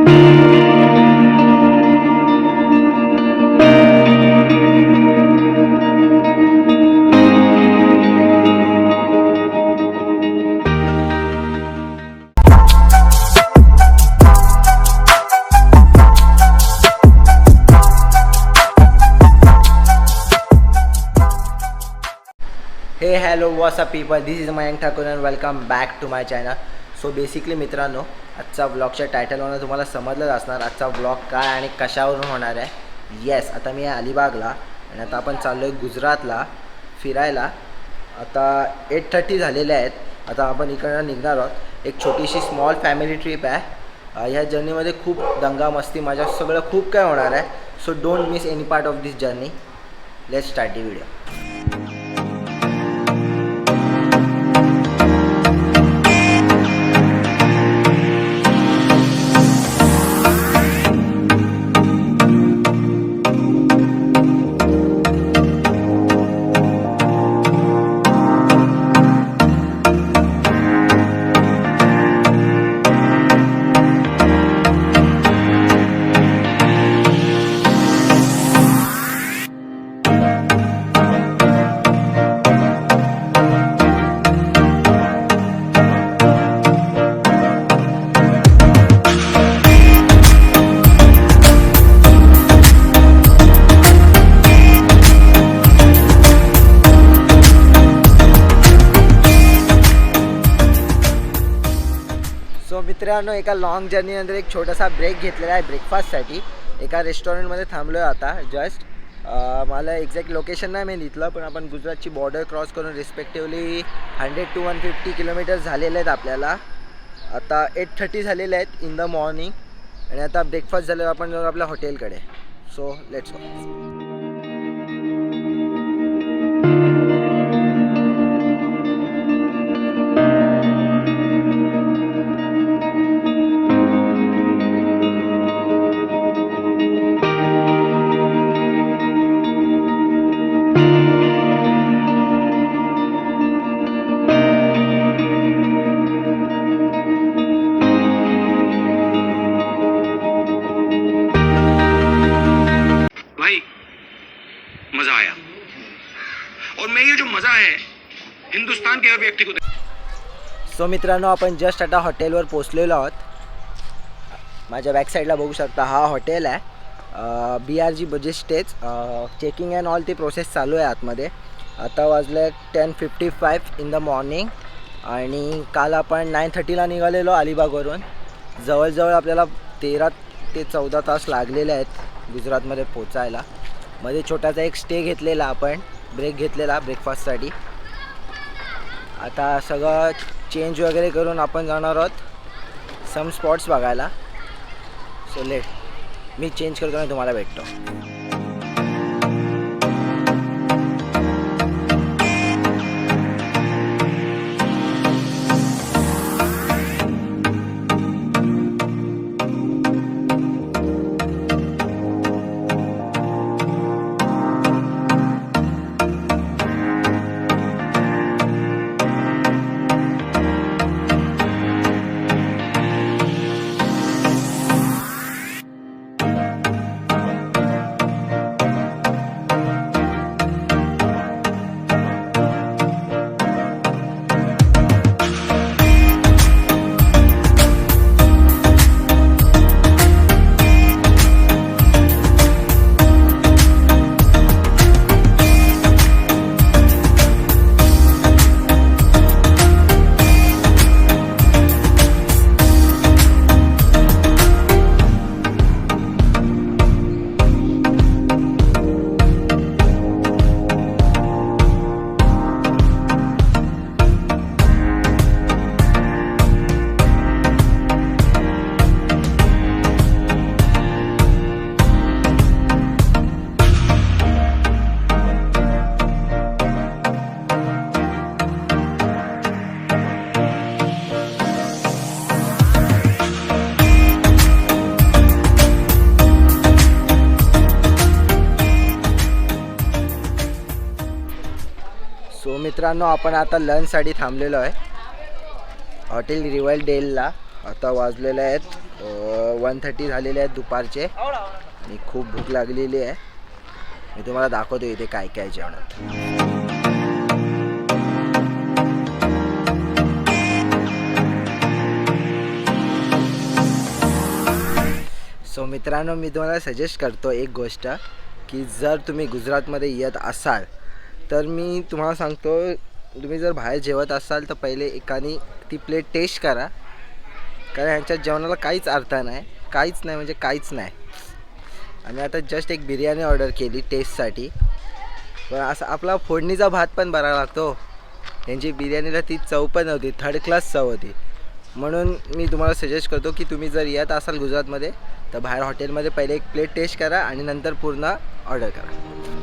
हे hello what's up people, this is Mayank Thakur and welcome back to my channel. So basically मित्रांनो, आजचा ब्लॉगच्या टायटलवरून तुम्हाला समजलंच असणार आजचा ब्लॉग काय आणि कशावरून होणार आहे. येस, आता मी आहे अलिबागला आणि आता आपण चाललो आहे गुजरातला फिरायला. आता 8:30 झालेले आहेत. आता आपण इकडनं निघणार आहोत. एक छोटीशी स्मॉल फॅमिली ट्रिप आहे. ह्या जर्नीमध्ये खूप दंगा मस्ती मजा सगळं खूप काय होणार आहे. So don't miss any part of this journey. Let's start the video. So मित्रांनो, एका लॉंग जर्नीनंतर एक छोटासा ब्रेक घेतलेला आहे ब्रेकफास्टसाठी. एका रेस्टॉरंटमध्ये थांबलो आहे आता जस्ट. मला एक्झॅक्ट लोकेशन नाही मी दिलं, पण आपण गुजरातची बॉर्डर क्रॉस करून रिस्पेक्टिवली 100 to 150 किलोमीटर्स झालेले आहेत आपल्याला. आता 8:30 झालेले आहेत इन द मॉर्निंग आणि आता ब्रेकफास्ट झाल्यावर आपण जाऊ आपल्या हॉटेलकडे. So let's go. मजा आया और मैं ये जो मजा है हिंदुस्तान के हर व्यक्ति को. सो मित्रांनो, आपण जस्ट आता हॉटेलवर पोचलेलो आहोत. माझ्या बॅक साईडला बघू शकता हा हॉटेल आहे. BRG budget stage. Checking and all ती प्रोसेस चालू आहे आतमध्ये. आता वाजले 10:55 इन द मॉर्निंग आणि काल आपण 9:30ला निघालेलो अलिबागवरून. जवळजवळ आपल्याला 13 ते 14 तास लागलेले आहेत गुजरातमध्ये पोचायला. मध्ये छोटासा एक स्टे घेतलेला आपण, ब्रेक घेतलेला ब्रेकफास्टसाठी. आता सगळं चेंज वगैरे करून आपण जाणार आहोत सम स्पॉट्स बघायला. सो मी चेंज करतो आणि तुम्हाला भेटतो. सो मित्रांनो, आपण आता लंचसाठी थांबलेलो आहे हॉटेल रिवाइल डेलला. आता वाजलेले आहेत 1:30 झालेले आहेत दुपारचे आणि खूप भूक लागलेली आहे. मी तुम्हाला दाखवतो इथे काय काय जेवणात. सो मित्रांनो, मी तुम्हाला सजेस्ट करतो एक गोष्ट की जर तुम्ही गुजरातमध्ये येत असाल तर मी तुम्हाला सांगतो, तुम्ही जर बाहेर जेवत असाल तर पहिले एकाने ती प्लेट टेस्ट करा. कारण ह्यांच्या जेवणाला काहीच अर्थ नाही, काहीच नाही म्हणजे काहीच नाही. आम्ही आता जस्ट एक बिर्याणी ऑर्डर केली टेस्टसाठी, पण असं आपला फोडणीचा भात पण बरा लागतो. यांची बिर्याणीला ती चव पण नव्हती, थर्ड क्लास चव होती. म्हणून मी तुम्हाला सजेस्ट करतो की तुम्ही जर येत असाल गुजरातमध्ये तर बाहेर हॉटेलमध्ये पहिले एक प्लेट टेस्ट करा आणि नंतर पूर्ण ऑर्डर करा.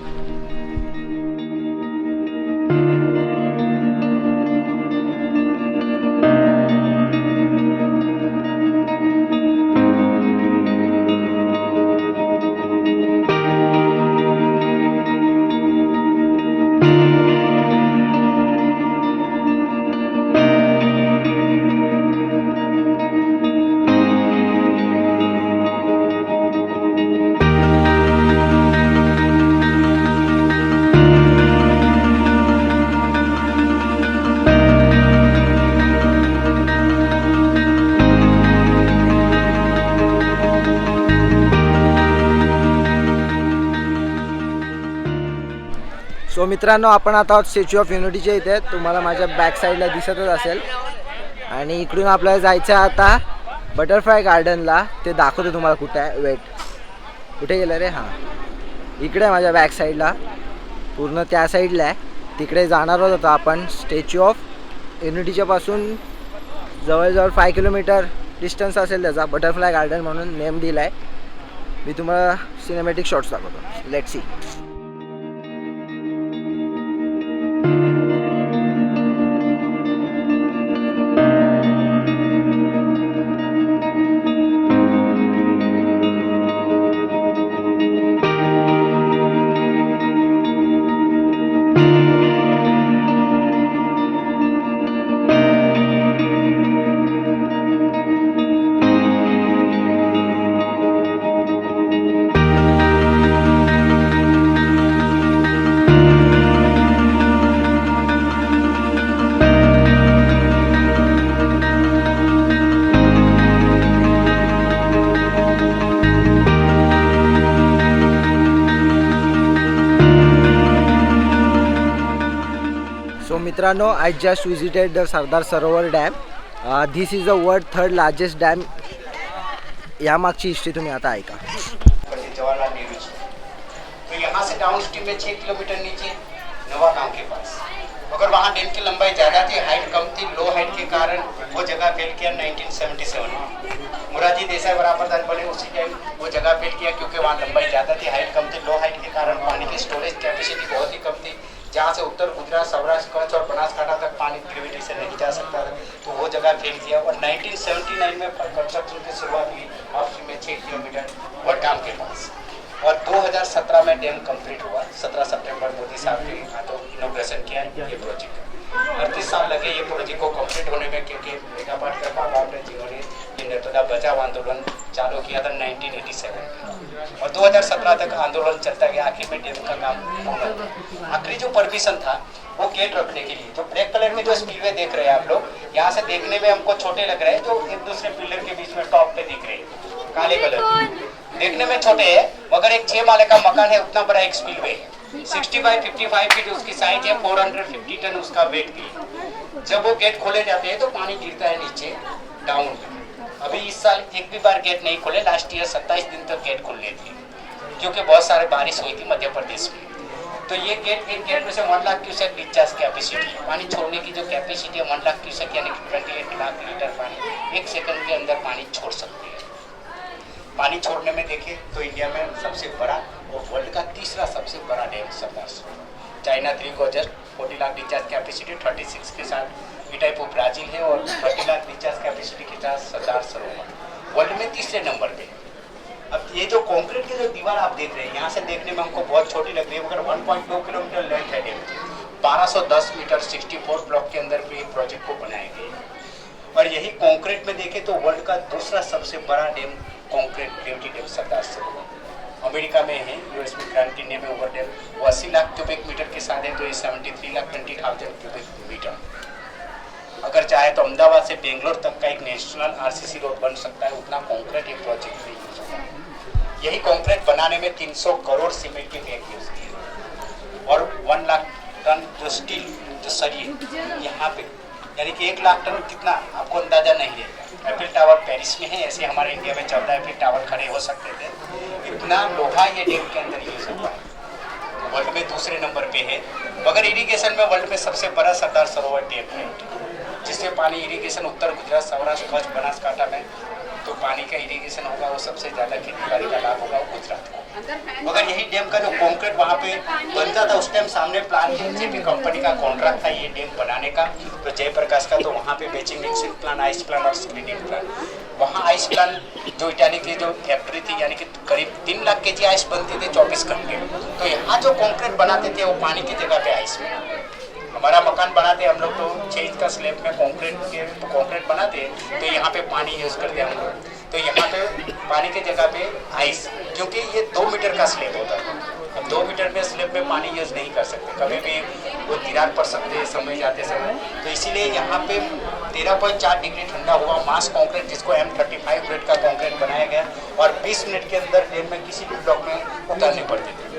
सो मित्रांनो, आपण आता स्टॅच्यू ऑफ युनिटीच्या इथे, तुम्हाला माझ्या बॅक साईडला दिसतच असेल. आणि इकडून आपल्याला जायचं आहे आता बटरफ्लाय गार्डनला. ते दाखवतो तुम्हाला कुठे आहे. वेट, कुठे गेलं रे? हां, इकडे आहे माझ्या बॅक साईडला, पूर्ण त्या साईडला आहे. तिकडे जाणार होतो आपण. स्टॅच्यू ऑफ युनिटीच्या पासून जवळजवळ 5 किलोमीटर डिस्टन्स असेल त्याचा. बटरफ्लाय गार्डन म्हणून नेम दिला आहे. मी तुम्हाला सिनेमॅटिक शॉट्स दाखवतो. Let's see. सो मित्रांनो, I just visited the Sardar Sarovar dam. This is the world 3rd largest dam. यामागची हिस्ट्री तुम्ही आता ऐका. जवाहरलाल नेहरू जी, तो यहाँ से डाउन स्ट्रीम में 6 किलोमीटर नीचे नवा गांव के पास, अगर वहाँ डैम की लंबाई ज़्यादा थी, हाइट कम थी, लो हाइट के कारण वो जगह फेल किया 1977 में. मुरारजी देसाई बराबरदार बने उसी टाइम वो जगह फेल किया क्योंकि वहाँ लंबाई ज़्यादा थी, हाइट कम थी. लो हाइट के कारण पानी की स्टोरेज कैपेसिटी बहुत ही कम थी. जहाँ से उत्तर गुजरात, सौराष्ट्र, कच्छ और बनासकांठा तक पानी ग्रेविटी से नहीं जा सकता था, तो वो जगह फेल किया. और 1979 में कंस्ट्रक्शन की शुरुआत हुई ऑफ में 6 किलोमीटर वडगाम के पास. और 2017 में डैम कंप्लीट हुआ. 17 सितंबर मोदी साहब ने हाथों इनॉग्रेशन किया ये प्रोजेक्ट. 38 साल लगे ये प्रोजेक्ट को कंप्लीट होने में, क्योंकि मेघा पाटकर बाबा अपने जिन्होंने ये नर्मदा बचाव आंदोलन चालू किया था 1987 में, और 2017 तक आंदोलन चलता गया. आखिर में डैम का काम पूर्ण हुआ. आखिरी जो परमिशन था वो गेट रखने के लिए, जो ब्लैक कलर में जो स्पीलवे देख रहे हैं आप लोग, यहाँ से देखने में हमको छोटे लग रहे हैं, जो एक दूसरे पिलर के बीच में टॉप पे दिख रहे हैं काले कलर के, देखने में छोटे हैं, मगर एक 6 माले का मकान है, उतना बड़ा एक स्पीलवे है. 60 बाय 55 फीट उसकी साइज है, 450 टन उसका वेट भी. जब वो गेट खोले जाते हैं तो पानी गिरता है नीचे डाउन. अभी इस साल एक भी बार गेट नहीं खोले. लास्ट ईयर 27 दिन तक गेट खुले थे क्योंकि बहुत सारे बारिश हुई थी मध्य प्रदेश में. तो ये गेट, एक गेट में से 1 लाख क्यूसेक डिस्चार्ज कैपेसिटी, पानी छोड़ने की जो कैपेसिटी है 1 लाख क्यूसेक, यानी कि 28 लाख लीटर पानी 1 सेकंड के अंदर पानी छोड़ सकते हैं. पानी छोड़ने में देखें तो इंडिया में सबसे बड़ा और वर्ल्ड का तीसरा सबसे बड़ा डैम सरदार सरोवर. चाइना 3 को जस्ट 40 लाख डिस्चार्ज कैपेसिटी 36 के साथ इटाइपो ब्राजील है, और 30 लाख डिस्चार्ज कैपेसिटी के साथ सरदार सरोवर वर्ल्ड में तीसरे नंबर पे. अब ये जो कंक्रीट की जो दीवार आप देख रहे हैं, यहाँ से देखने में हमको बहुत छोटी लग रही है, मगर 1.2 किलोमीटर लेंथ है डैम की. 1210 मीटर 64 ब्लॉक के अंदर भी एक प्रोजेक्ट को बनाए गए. और यही कंक्रीट में देखें तो वर्ल्ड का दूसरा सबसे बड़ा dam concrete gravity dam Sardar Sarovar America में है। यूएस में ग्रैंड कैन्यन में ओवर डैम वो 80 लाख क्यूबिक मीटर के साथ है, तो ये 73,20,000 क्यूबिक मीटर। अगर चाहे तो अहमदाबाद से बेंगलोर तक का एक नेशनल आरसीसी रोड बन सकता है, उतना कंक्रीट एक प्रोजेक्ट में यूज होगा। यही कंक्रीट बनाने में 300 करोड़ सीमेंट के बैग यूज किए और 1 लाख टन जो स्टील जो सरिये यहाँ पे, यानी कि 1 लाख टन कितना आपको अंदाजा नहीं रहेगा। एफिल टावर पेरिस में है, ऐसे हमारे इंडिया में 14 एफिल टावर खड़े हो सकते थे। इतना लोहा ये डैम के अंदर यूज होता है, वर्ल्ड में दूसरे नंबर पे है। मगर इरिगेशन में वर्ल्ड में सबसे बड़ा सरदार सरोवर डैम है, जिससे पानी इरिगेशन उत्तर गुजरात, सौराष्ट्र, कच्छ, बनासकांठा में तो पानी का इरिगेशन होगा, वो सबसे ज़्यादा खेती बाड़ी का लाभ होगा गुजरात को। मगर यही डैम का जो कंक्रीट वहाँ पे बनता था उस टाइम सामने प्लान जेपी कंपनी का कॉन्ट्रैक्ट था ये डैम बनाने का, तो जयप्रकाश का, तो वहाँ पे batching mixing plant, ice plant और स्क्रीनिंग प्लान। वहाँ आइस प्लान जो इटाली की जो फैक्ट्री थी, यानी कि करीब 3 लाख केजी आइस बनती थी 24 घंटे में। तो यहाँ जो कंक्रीट बनाते थे वो पानी की जगह पे आइस में। हमारा मकान बनाते हम लोग तो 6 इंच का स्लैब में कंक्रीट बनाते, तो यहाँ पे पानी यूज़ करते हम लोग, तो यहाँ पे पानी की जगह पे आइस, क्योंकि ये 2 मीटर का स्लैब होता है। अब 2 मीटर में स्लैब में पानी यूज़ नहीं कर सकते, कभी भी वो दीवार पड़ सकते हैं समय जाते समय, तो इसीलिए यहाँ पे 13.4 डिग्री ठंडा हुआ मास कंक्रीट, जिसको M35 ग्रेड का कंक्रीट बनाया गया, और 20 मिनट के अंदर डैम में किसी भी ब्लॉक में उतारने पड़ते थे।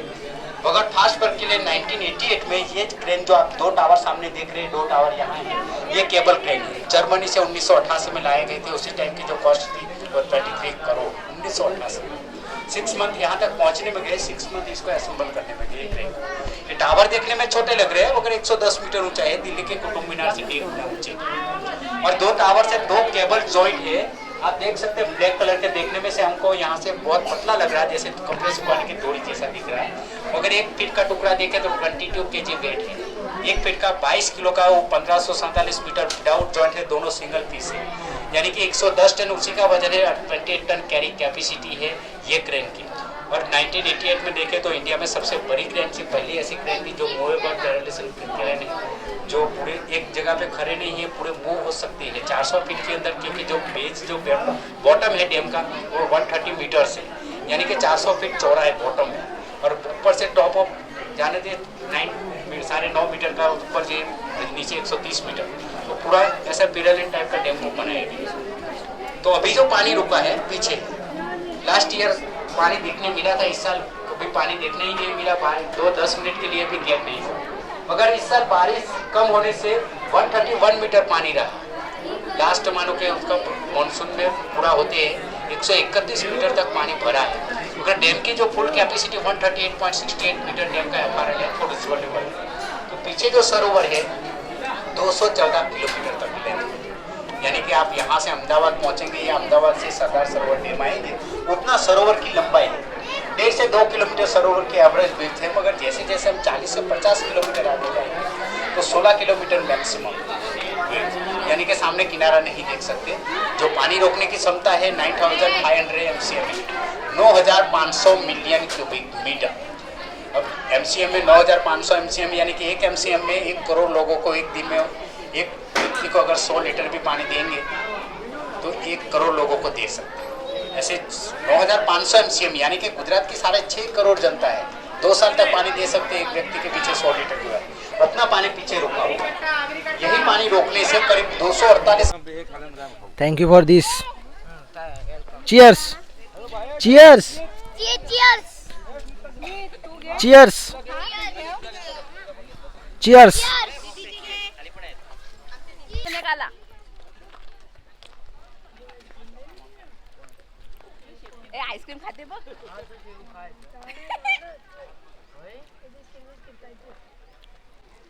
मगर फास्ट वर्क के लिए 1988 में ये क्रेन जो आप 2 टावर सामने देख रहे हैं, 2 टावर यहाँ है, ये केबल क्रेन है, जर्मनी से 1988 में लाए गए थे। उसी टाइम की जो कॉस्ट थी वो 33 करोड़ 1988 में। 6 मंथ यहाँ तक पहुँचने में गए, 6 मंथ इसको असेंबल करने में गए क्रेन। ये टावर देखने में छोटे लग रहे हैं, मगर 110 मीटर ऊंचा है, दिल्ली के कुतुब मीनार से 1.5 गुना ऊंचे, और 2 टावर से 2 केबल जॉइंट है। आप देख सकते हैं ब्लैक कलर के, देखने में से हमको यहाँ से बहुत पतला लग रहा है, जैसे कपड़े सुखाने की डोरी जैसा दिख रहा है, मगर 1 फीट का टुकड़ा देखे तो 22 kg वेट है। 1 फीट का 22 किलो का, वो 1547 मीटर विदाउट जॉइंट है, दोनों सिंगल पीस है, यानी कि 110 टन उसी का वजन है, 28 टन कैरी कैपेसिटी है ये क्रेन की। और 1988 में देखें तो इंडिया में सबसे बड़ी क्रेन थी, पहली ऐसी क्रेन थी जो मूवेबल पैरालिसिस क्रेन है, जो पूरे एक जगह पे खड़े नहीं है, पूरे मूव हो सकती है 400 फीट के अंदर, क्योंकि जो बेस जो बॉटम है डैम का वो 130 मीटर से, यानी कि 400 फीट चौड़ा है बॉटम में, और ऊपर से टॉप ऑफ जाने दे 9.5 मीटर का, ऊपर से नीचे 130 मीटर, तो पूरा ऐसा पिरामिड टाइप का डैम को बनाया गया। तो अभी जो पानी रुका है पीछे, लास्ट ईयर पानी देखने मिला था, इस साल कभी पानी देखने ही नहीं मिला, 2-10 मिनट के लिए भी गैप नहीं हुआ। मगर इस साल बारिश कम होने से 131 मीटर पानी रहा। लास्ट मानो के उसका मानसून में पूरा होते हैं 131 मीटर तक पानी भरा है। मगर डैम की जो फुल कैपेसिटी 138.68 मीटर डैम का FRL है, फुल रिजर्वोयर। तो पीछे जो सरोवर है 214 किलोमीटर तक लेंथ, यानी कि आप यहाँ से अहमदाबाद पहुँचेंगे या अहमदाबाद से सरदार सरोवर डैम आएंगे, उतना सरोवर की लंबाई है। 1.5 से 2 किलोमीटर सरोवर के एवरेज विड्थ है, मगर जैसे जैसे हम 40 से 50 किलोमीटर आगे जाएंगे तो 16 किलोमीटर मैक्सिमम, यानी कि सामने किनारा नहीं देख सकते। जो पानी रोकने की क्षमता है 9,500 MCM, 9,500 मिलियन क्यूबिक मीटर। अब MCM में 9,500 MCM, यानी कि 1 MCM में 1 करोड़ लोगों को एक दिन में, एक व्यक्ति को अगर 100 लीटर भी पानी देंगे तो 1 करोड़ लोगों को दे सकते हैं। ऐसे 9,500 MCM, यानी कि गुजरात की 6.5 करोड़ जनता है, 2 साल तक पानी दे सकते हैं एक व्यक्ति के पीछे 100 लीटर जो है, उतना पानी पीछे रुका हुआ है। यही पानी रोकने से करीब 248। Thank you for this, cheers cheers cheers cheers. Ice cream खाते बघ।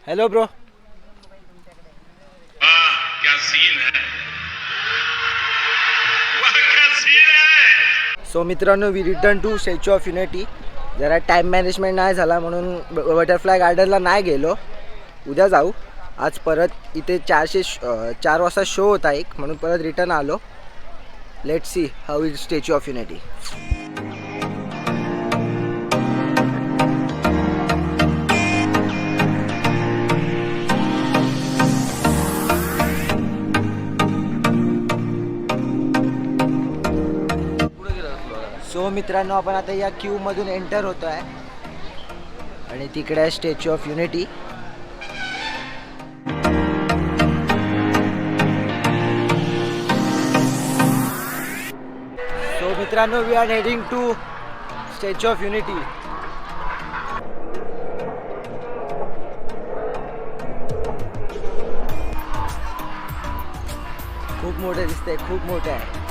Hello bro. क्या सीन है, वाह क्या सीन है। सो मित्रांनो, we return to statue of unity. जरा टाईम मॅनेजमेंट नाही झाला म्हणून बटरफ्लाय गार्डनला नाही गेलो, उद्या जाऊ। आज परत इथे 4 वाजता शो होता एक, म्हणून परत रिटर्न आलो। Let's see how is statue of unity. So मित्रांनो, आपण आता या क्यूमधून एंटर होतो आहे आणि तिकडे आहे स्टॅच्यू ऑफ युनिटी. सो मित्रांनो, we are heading to statue of unity. खूप मोठे दिसतंय, खूप मोठे आहे.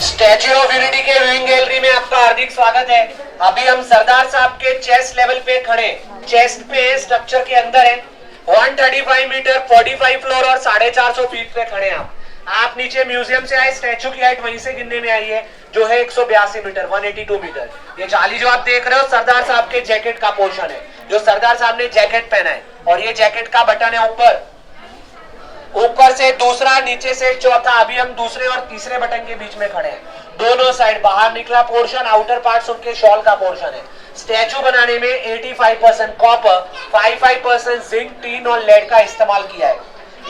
स्टैच्यू ऑफ यूनिटी के व्यूइंग गैलरी में आपका हार्दिक स्वागत है. अभी हम सरदार साहब के चेस्ट लेवल पे खड़े, चेस्ट पे स्ट्रक्चर के अंदर है. 135 मीटर 45 फ्लोर और 450 फीट पे खड़े हैं आप नीचे म्यूजियम से आए, स्टैच्यू की हाइट वहीं से गिनने में आई है जो है 182 मीटर 182 मीटर. ये जाली जो आप देख रहे हो सरदार साहब के जैकेट का पोर्शन है, जो सरदार साहब ने जैकेट पहना है, और ये जैकेट का बटन है ऊपर से दूसरा, नीचे से चौथा. अभी हम दूसरे और तीसरे बटन के बीच में खड़े हैं. दोनों साइड बाहर निकला पोर्शन, आउटर पार्ट उनके शॉल का पोर्शन है. स्टैचू बनाने में 85% कॉपर, 55% जिंक, टीन और लेड का इस्तेमाल किया है.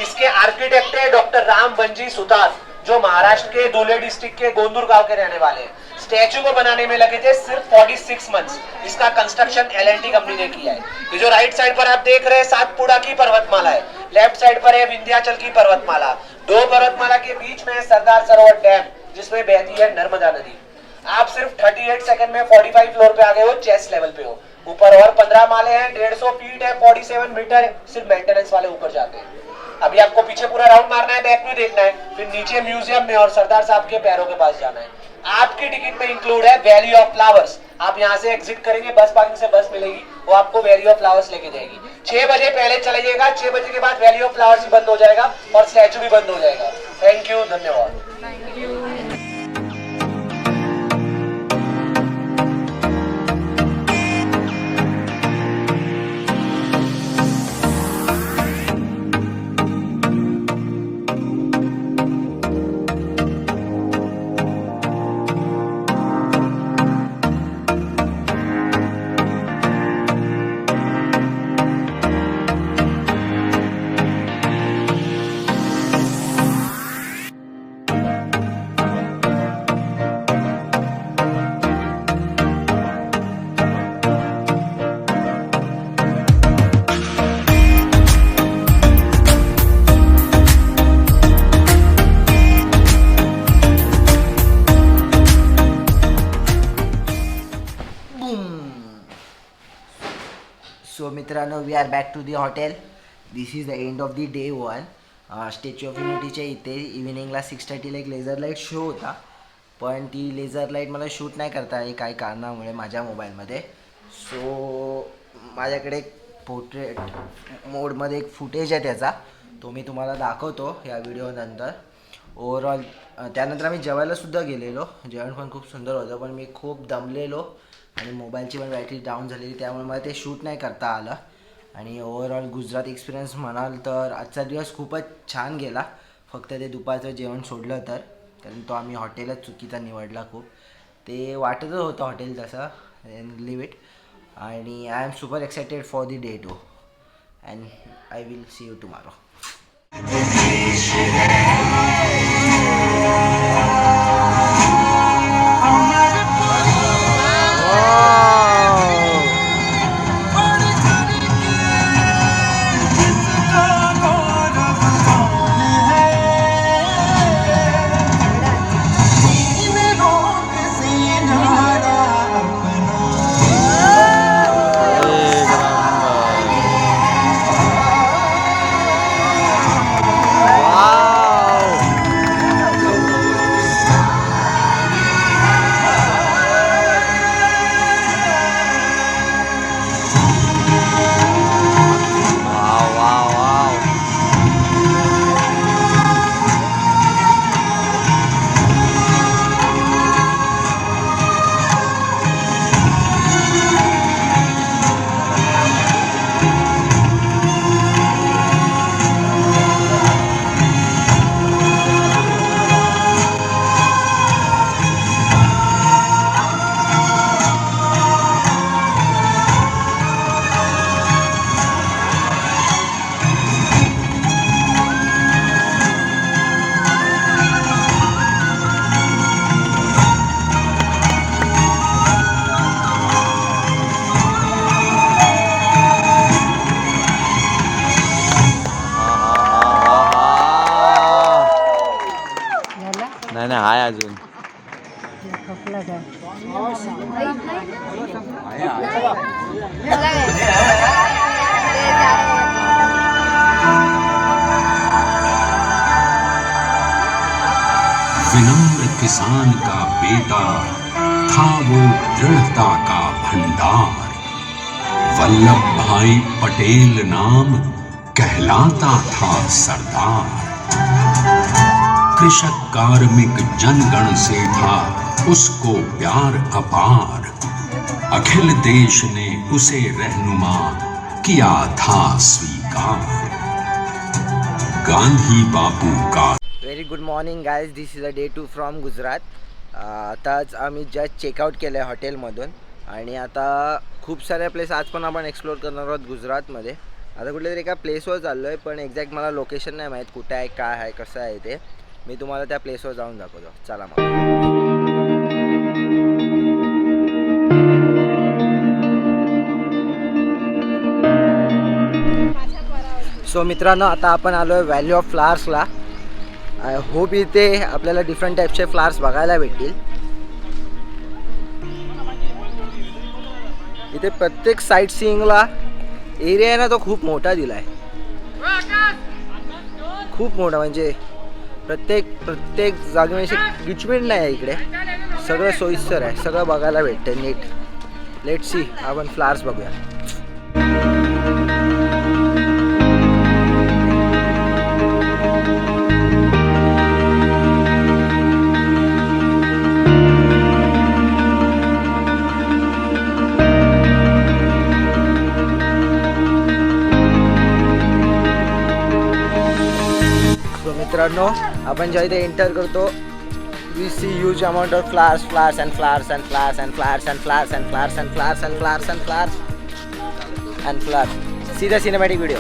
इसके आर्किटेक्ट है डॉक्टर राम वंजी सुतार, जो महाराष्ट्र के धुले डिस्ट्रिक्ट के गोंदूर गांव के रहने वाले हैं. स्टैचू को बनाने में लगे थे सिर्फ 46 मंथ्स. इसका कंस्ट्रक्शन L&T कंपनी ने किया है. ये जो राइट साइड पर आप देख रहे हैं सातपुड़ा की पर्वतमाला है, लेफ्ट साइड पर है विंध्याचल की पर्वतमाला. दो पर्वतमाला के बीच में है सरदार सरोवर डैम, जिसमें बहती है नर्मदा नदी. आप सिर्फ 38 सेकंड में 45 फ्लोर पे आ गए हो, चेस्ट लेवल पे हो. ऊपर और 15 माले हैं, 150 फीट है, 47 मीटर है. सिर्फ मेंटेनेंस वाले ऊपर जाते हैं. अभी आपको पीछे पूरा राउंड मारना है, बैक व्यू देखना है, फिर नीचे म्यूजियम में और सरदार साहब के पैरों के पास जाना है. आपकी टिकट में इंक्लूड है वैली ऑफ फ्लावर्स. आप यहाँ से एग्जिट करेंगे, बस पार्किंग से बस मिलेगी, वो आपको वैली ऑफ फ्लावर्स लेके जाएगी. 6 बजे पहले चले जाइएगा. 6 बजे के बाद वैली ऑफ फ्लावर्स भी बंद हो जाएगा और स्टैचू भी बंद हो जाएगा. थैंक यू, धन्यवाद. सो मित्रांनो, we are back to the hotel. This is the end of the day 1. Statue of युनिटीच्या इथे इव्हिनिंगला 6:30ला एक लेझर लाईट शो होता, पण ती लेझर लाईट मला शूट नाही करता आली काही कारणामुळे माझ्या मोबाईलमध्ये. सो माझ्याकडे एक पोर्ट्रेट मोडमध्ये एक फुटेज आहे त्याचा, तो मी तुम्हाला दाखवतो या व्हिडिओनंतर. ओव्हरऑल त्यानंतर आम्ही जेवायलासुद्धा गेलेलो. जेवण पण खूप सुंदर होतं, पण मी खूप दमलेलो आणि मोबाईलची पण बॅटरी डाऊन झालेली, त्यामुळे मला ते शूट नाही करता आलं. आणि ओव्हरऑल गुजरात एक्सपिरियन्स म्हणाल तर आजचा दिवस खूपच छान गेला, फक्त ते दुपारचं जेवण सोडलं तर, कारण तो आम्ही हॉटेलच चुकीचा निवडला खूप. ते वाटतच होतं हॉटेल तसं, लिव इट. आणि I am super excited for the day 2 and I will see you tomorrow. आहे अजून. विनम्र किसान का बेटा था वो दृढ़ता का भंडार, वल्लभ भाई पटेल नाम कहलाता था सरदार। कृषक कार्मिक जनगण से था उसको प्यार अपार, अखिल देश ने उसे रहनुमा किया था स्वीकार। गांधी बापू का very good morning guys, this is a day 2 from Gujarat. आताच आम्ही जस्ट चेकआउट केलं आहे हॉटेलमधून आणि आता खूप साऱ्या प्लेस आज पण आपण एक्सप्लोअर करणार आहोत गुजरातमध्ये. आता कुठल्या तरी एका प्लेसवर चाललो आहे, पण एक्झॅक्ट मला लोकेशन नाही माहीत कुठे आहे, काय आहे, कसं आहे ते. मी तुम्हाला त्या प्लेसवर जाऊन दाखवतो. चला मग. सो मित्रांनो, आता आपण आलो आहे व्हॅली ऑफ फ्लावर्सला. आय होप इथे आपल्याला डिफरंट टाईपचे फ्लावर्स बघायला भेटतील. इथे प्रत्येक साईट सीइंगला एरिया आहे ना, तो खूप मोठा दिला आहे. खूप मोठा म्हणजे प्रत्येक जागेमध्ये गिचमिट नाही आहे. इकडे सगळं सोयीस्कर आहे, सगळं बघायला भेटतं नीट. लेट्स सी, आपण फ्लावर्स बघूया. मित्रांनो, आपण जेव्हा इथे एंटर करतो, we see huge amount of flowers and flowers and flowers and flowers and flowers and flowers and flowers and flowers and flowers and flowers. See the cinematic video.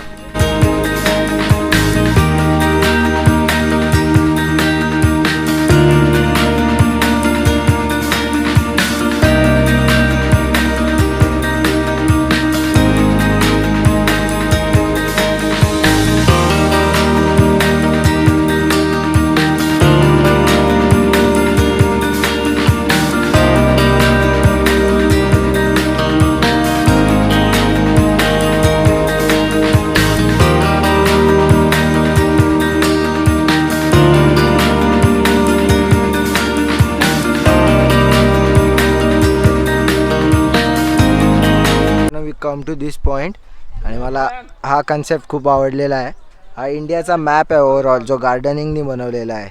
Come to this point आणि मला हा concept खूप आवडलेला आहे. हा इंडियाचा map आहे overall, जो गार्डनिंगनी बनवलेला आहे.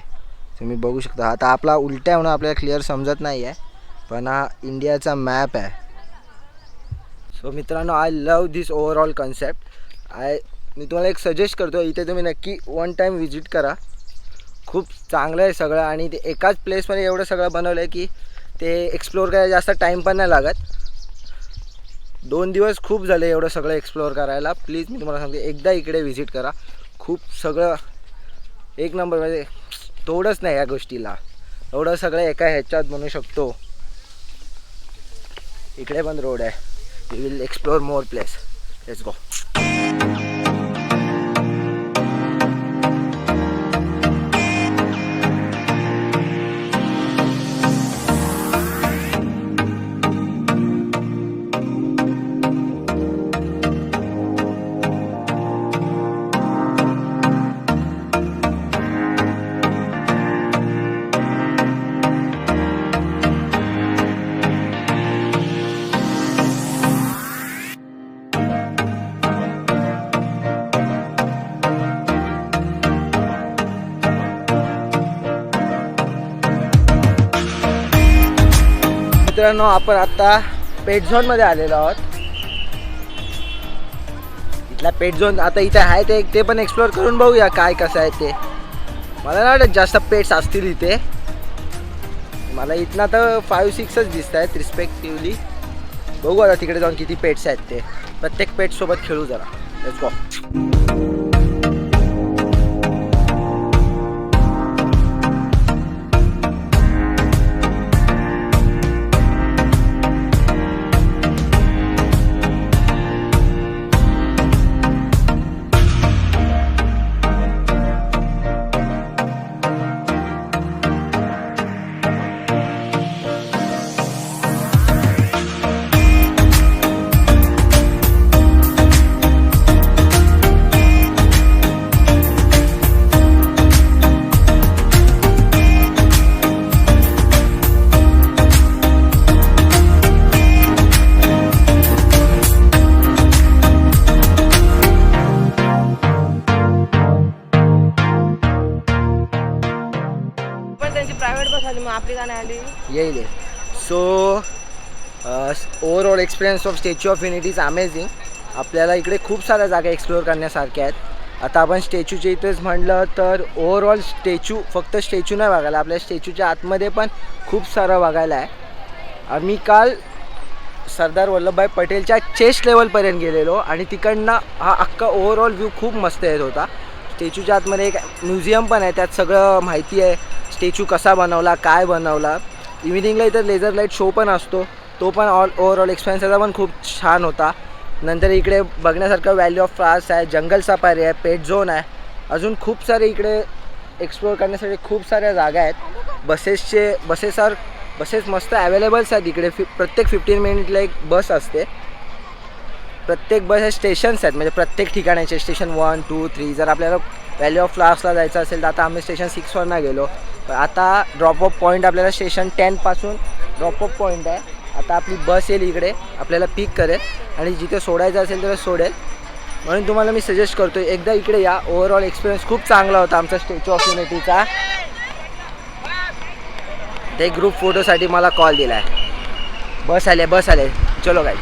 तुम्ही बघू शकता. आता आपला उलटा आहे म्हणून आपल्याला क्लिअर समजत नाही आहे, पण हा इंडियाचा मॅप आहे. सो मित्रांनो, I love this overall concept. मी तुम्हाला एक सजेस्ट करतो, इथे तुम्ही नक्की वन टाईम व्हिजिट करा. खूप चांगलं आहे सगळं आणि ते एकाच प्लेसमध्ये एवढं सगळं बनवलं आहे की ते एक्सप्लोअर करायला जास्त टाईम पण नाही लागत. 2 दिवस खूप झाले एवढं सगळं एक्सप्लोअर करायला. प्लीज मी तुम्हाला सांगते, एकदा इकडे व्हिजिट करा. खूप सगळं एक नंबर, म्हणजे तोडच नाही या गोष्टीला. एवढं सगळं एका ह्याच्यात बनवू शकतो. इकडे पण रोड आहे. We will explore more place. Let's go. मित्रांनो, आपण आता पेट झोनमध्ये आलेलो आहोत. इथला पेट झोन आता इथे आहे ते पण एक्सप्लोअर करून बघूया काय कसं आहे ते. मला नाही वाटत जास्त पेट्स असतील इथे. मला इथनं तर 5-6च दिसत आहेत रिस्पेक्टिव्हली. बघू आता तिकडे जाऊन किती पेट्स आहेत ते. प्रत्येक पेटसोबत खेळू जरा. Let's go. येईल. So overall experience of statue of unity is amazing. आपल्याला इकडे खूप साऱ्या जागा एक्सप्लोअर करण्यासारख्या आहेत. आता आपण स्टॅच्यूच्या इथेच म्हटलं तर ओव्हरऑल स्टॅच्यू, फक्त स्टॅच्यू नाही बघायला, आपल्या स्टॅच्यूच्या आतमध्ये पण खूप सारं बघायला आहे. आम्ही काल सरदार वल्लभभाई पटेलच्या चेस्ट लेवलपर्यंत गेलेलो आणि तिकडनं हा अख्खा ओव्हरऑल व्ह्यू खूप मस्त येत होता. स्टॅच्यूच्या आतमध्ये एक म्युझियम पण आहे, त्यात सगळं माहिती आहे, स्टॅच्यू कसा बनवला, काय बनवला. इव्हिनिंगला इथं लेझर लाईट शो पण असतो, तो पण ओव्हरऑल एक्सपिरियन्स त्याचा पण खूप छान होता. नंतर इकडे बघण्यासारखं व्हॅली ऑफ फ्लावर्स आहे, जंगल सफारी आहे, पेट झोन आहे, अजून खूप सारे इकडे एक्सप्लोअर करण्यासाठी खूप साऱ्या जागा आहेत. बसेस मस्त अवेलेबल्स आहेत इकडे. प्रत्येक 15 मिनिटला एक बस असते. प्रत्येक बस हे स्टेशन्स आहेत, म्हणजे प्रत्येक ठिकाणाचे स्टेशन 1, 2, 3. जर आपल्याला व्हॅली ऑफ फ्लावर्सला जायचं असेल तर आता आम्ही स्टेशन 6वरनं गेलो. आता ड्रॉप ऑफ पॉईंट आपल्याला स्टेशन 10 पासून ड्रॉप ऑफ पॉईंट आहे. आता आपली बस येईल इकडे, आपल्याला पिक करेल आणि जिथे सोडायचं असेल तिथे सोडेल. म्हणून तुम्हाला मी सजेस्ट करतो एकदा इकडे या. ओव्हरऑल एक्सपिरियन्स खूप चांगला होता आमचा स्टॅच्यू ऑफ युनिटीचा. ते ग्रुप फोटोसाठी मला कॉल दिला आहे. बस आले चलो गाईज.